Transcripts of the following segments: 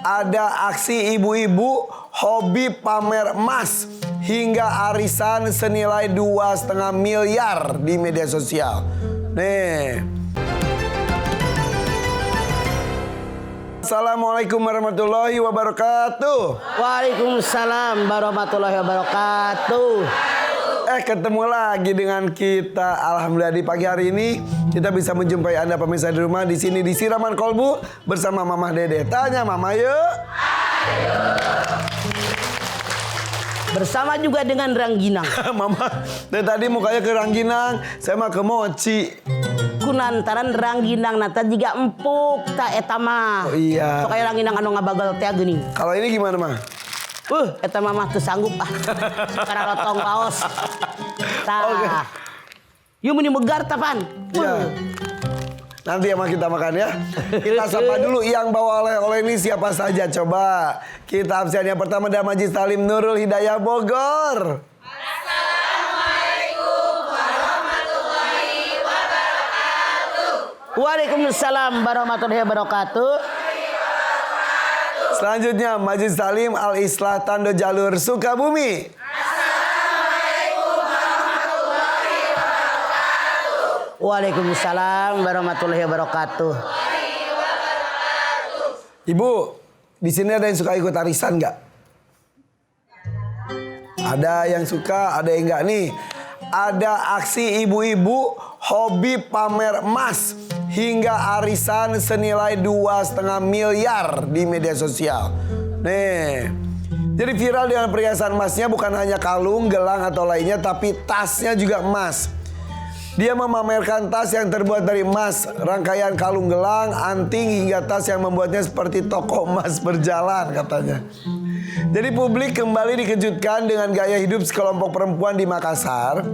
ada aksi ibu-ibu hobi pamer emas hingga arisan senilai 2,5 miliar di media sosial. Nih. Assalamualaikum warahmatullahi wabarakatuh. Waalaikumsalam warahmatullahi wabarakatuh. Ketemu lagi dengan kita. Alhamdulillah di pagi hari ini kita bisa menjumpai Anda pemirsa di rumah di sini di Siraman Kolbu bersama Mama Dede. Tanya Mama yuk. Ayo. Bersama juga dengan Rangginang. Mama, dari tadi mukanya ke Rangginang, saya mah ke Mochi. Kunantaran Rangginang nata juga empuk tak eta mah. Oh iya. So kayak Rangginang anu ngabagal teh geuning. Kalau ini gimana mah? Eta mah teu sanggup ah. Karena lotong laos. Tah. Oke. Yuk meni megar tapan. Iya. Nanti ya mah kita makan ya. Kita sapa dulu yang bawa oleh-oleh ini siapa saja coba. Kita absen yang pertama dari Majlis Talim Nurul Hidayah Bogor. Assalamualaikum warahmatullahi wabarakatuh. Waalaikumsalam warahmatullahi wabarakatuh. Selanjutnya Majlis Talim Al-Islah Tando Jalur Sukabumi. Assalamualaikum warahmatullahi wabarakatuh. Waalaikumsalam warahmatullahi wabarakatuh. Ibu, di sini ada yang suka ikut arisan nggak? Ada yang suka, ada yang nggak nih. Ada aksi ibu-ibu hobi pamer emas hingga arisan senilai 2,5 miliar di media sosial. Nih, jadi viral dengan perhiasan emasnya bukan hanya kalung, gelang atau lainnya, tapi tasnya juga emas. Dia memamerkan tas yang terbuat dari emas, rangkaian kalung gelang, anting hingga tas yang membuatnya seperti toko emas berjalan katanya. Jadi publik kembali dikejutkan dengan gaya hidup sekelompok perempuan di Makassar.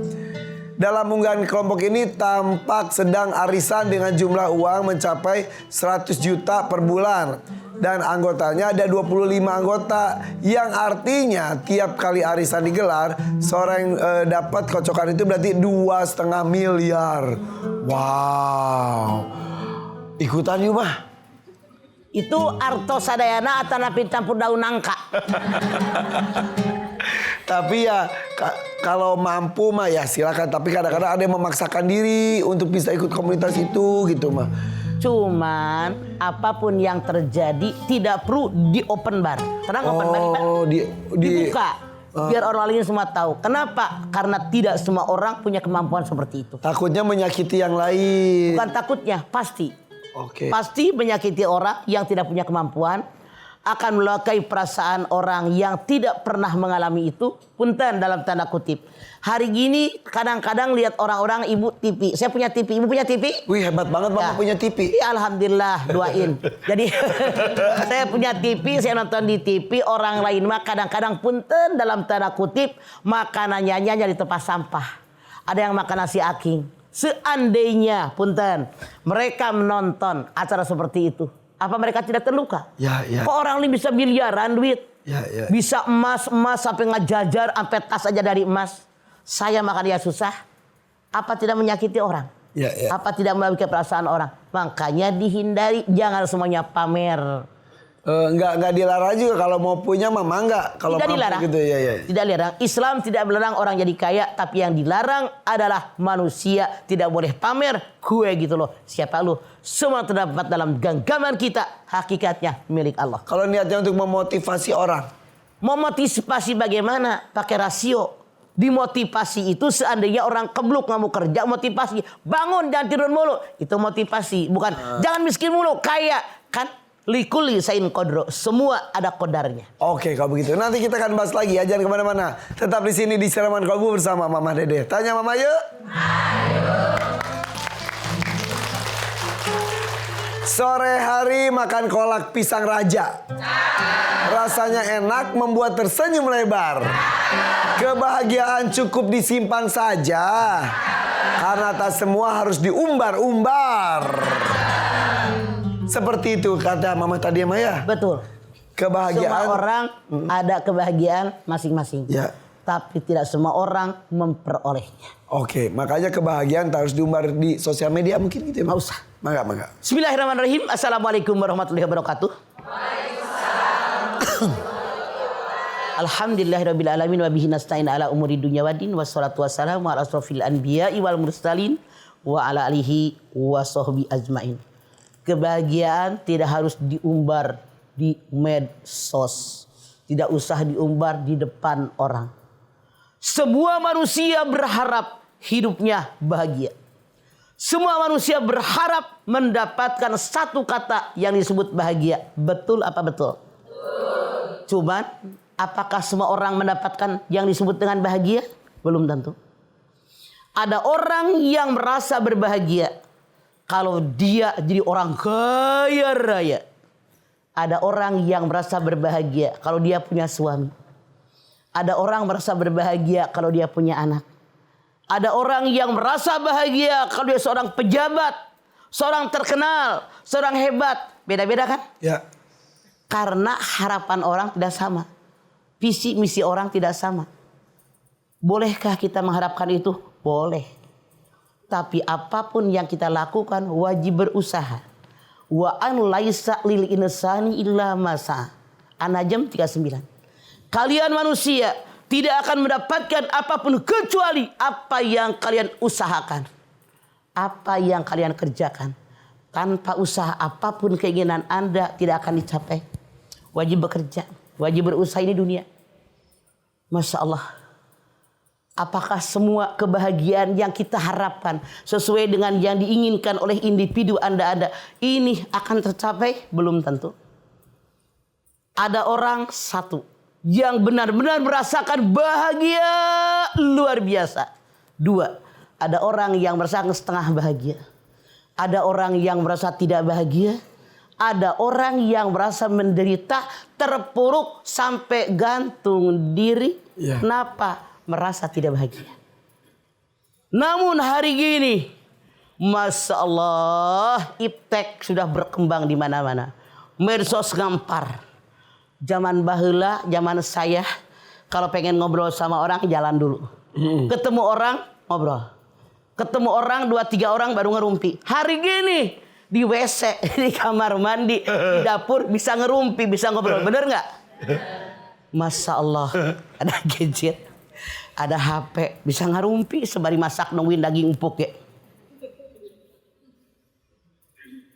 Dalam unggahan kelompok ini tampak sedang arisan dengan jumlah uang mencapai 100 juta per bulan. Dan anggotanya ada 25 anggota, yang artinya tiap kali arisan digelar seorang yang dapat kocokan itu berarti 2,5 miliar. Wow. Ikutan yuk mah. Itu arto sadayana atana campur daun nangka. Tapi ya kalau mampu mah ya silakan. Tapi kadang-kadang ada yang memaksakan diri untuk bisa ikut komunitas itu gitu mah. Cuman apapun yang terjadi tidak perlu di open bar. Tenang open bar Pak. Dibuka. Biar orang lain semua tahu. Kenapa? Karena tidak semua orang punya kemampuan seperti itu. Takutnya menyakiti yang lain. Bukan takutnya, pasti. Oke. Pasti menyakiti orang yang tidak punya kemampuan, akan melukai perasaan orang yang tidak pernah mengalami itu. Punten dalam tanda kutip. Hari gini kadang-kadang lihat orang-orang ibu TV. Saya punya TV, ibu punya TV? Wih hebat banget Bapak punya TV. Ya, alhamdulillah doain. Jadi saya punya TV, saya nonton di TV. Orang lain mah kadang-kadang punten dalam tanda kutip makanannya di tempat sampah. Ada yang makan nasi aking. Seandainya punten mereka menonton acara seperti itu, apa mereka tidak terluka? Ya. Kok orang ini bisa miliaran duit? Ya. Bisa emas sampai ngajajar sampai tas aja dari emas. Saya makan dia susah. Apa tidak menyakiti orang? Ya. Apa tidak melukai perasaan orang? Makanya dihindari, jangan semuanya pamer. Enggak dilarang juga kalau mau punya mah enggak. Kalau Tidak mampu dilarang. gitu ya. Tidak dilarang. Islam tidak melarang orang jadi kaya, tapi yang dilarang adalah manusia tidak boleh pamer. Gue gitu loh. Siapa lu? Semua terdapat dalam genggaman kita. Hakikatnya milik Allah. Kalau niatnya untuk memotivasi orang. Memotivasi bagaimana? Pakai rasio. Dimotivasi itu seandainya orang kebluk nggak mau kerja, motivasi bangun dan tidur mulu, itu motivasi. Bukan jangan miskin mulu, kaya kan. Likuli sain kodro, semua ada kodarnya. Oke kalau begitu nanti kita akan bahas lagi ya, jangan kemana-mana. Tetap di sini di Siraman Kolbu bersama Mama Dede. Tanya Mama yuk. Ayo. Sore hari makan kolak pisang raja. Rasanya enak, membuat tersenyum lebar. Kebahagiaan cukup disimpan saja, karena tak semua harus diumbar-umbar. Seperti itu kata Mama tadi ya Maya. Betul. Kebahagiaan. Semua orang ada kebahagiaan masing-masing. Ya. Tapi tidak semua orang memperolehnya. Oke, makanya kebahagiaan harus diumbar di sosial media mungkin gitu ya. Nggak usah. Mangga. Bismillahirrahmanirrahim. Assalamualaikum warahmatullahi wabarakatuh. Waalaikumsalam Alhamdulillahirabbil alamin wa bihi nasta'in ala umuri dunya waddin wassalatu wassalamu ala asrofil anbiya'i wal mursalin wa ala alihi wa sahbi ajmain. Kebahagiaan tidak harus diumbar di medsos. Tidak usah diumbar di depan orang. Semua manusia berharap hidupnya bahagia. Semua manusia berharap mendapatkan satu kata yang disebut bahagia. Betul apa betul? Betul. Cuman apakah semua orang mendapatkan yang disebut dengan bahagia? Belum tentu. Ada orang yang merasa berbahagia kalau dia jadi orang kaya raya. Ada orang yang merasa berbahagia kalau dia punya suami. Ada orang merasa berbahagia kalau dia punya anak. Ada orang yang merasa bahagia kalau dia seorang pejabat, seorang terkenal, seorang hebat. Beda-beda kan? Ya. Karena harapan orang tidak sama. Visi misi orang tidak sama. Bolehkah kita mengharapkan itu? Boleh. Tapi apapun yang kita lakukan wajib berusaha. Wa an laisa lil insani illa masa. An-Najm 39. Kalian manusia tidak akan mendapatkan apapun kecuali apa yang kalian usahakan. Apa yang kalian kerjakan. Tanpa usaha apapun keinginan Anda tidak akan dicapai. Wajib bekerja. Wajib berusaha ini dunia. Masya Allah. Apakah semua kebahagiaan yang kita harapkan sesuai dengan yang diinginkan oleh individu Anda ini akan tercapai? Belum tentu. Ada orang satu yang benar-benar merasakan bahagia luar biasa. Dua, ada orang yang merasakan setengah bahagia. Ada orang yang merasa tidak bahagia. Ada orang yang merasa menderita, terpuruk sampai gantung diri. Ya. Kenapa? Merasa tidak bahagia. Namun hari gini, Masya Allah, iptek sudah berkembang di mana-mana. Medsos ngampar. Zaman baheula, zaman saya, kalau pengen ngobrol sama orang, jalan dulu. Ketemu orang, ngobrol. Ketemu orang, 2-3 orang baru ngerumpi. Hari gini, di WC, di kamar mandi, di dapur, bisa ngerumpi, bisa ngobrol. Bener nggak? Masya Allah, ada gadget. Ada HP, bisa ngarumpi sebari masak nungguin daging empuk ya.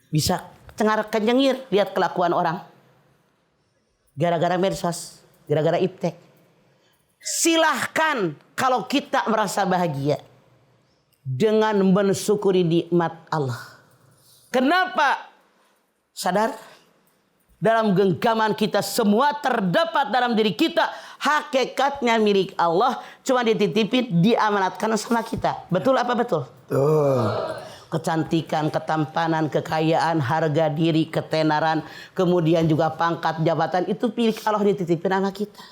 Bisa cengar kenyengir lihat kelakuan orang. Gara-gara medsos, gara-gara iptek. Silahkan kalau kita merasa bahagia dengan mensyukuri nikmat Allah. Kenapa? Sadar? Dalam genggaman kita semua terdapat dalam diri kita. Hakikatnya milik Allah. Cuma dititipin, diamanatkan sama kita. Betul apa betul? Betul. Kecantikan, ketampanan, kekayaan, harga diri, ketenaran. Kemudian juga pangkat, jabatan. Itu milik Allah dititipin sama kita.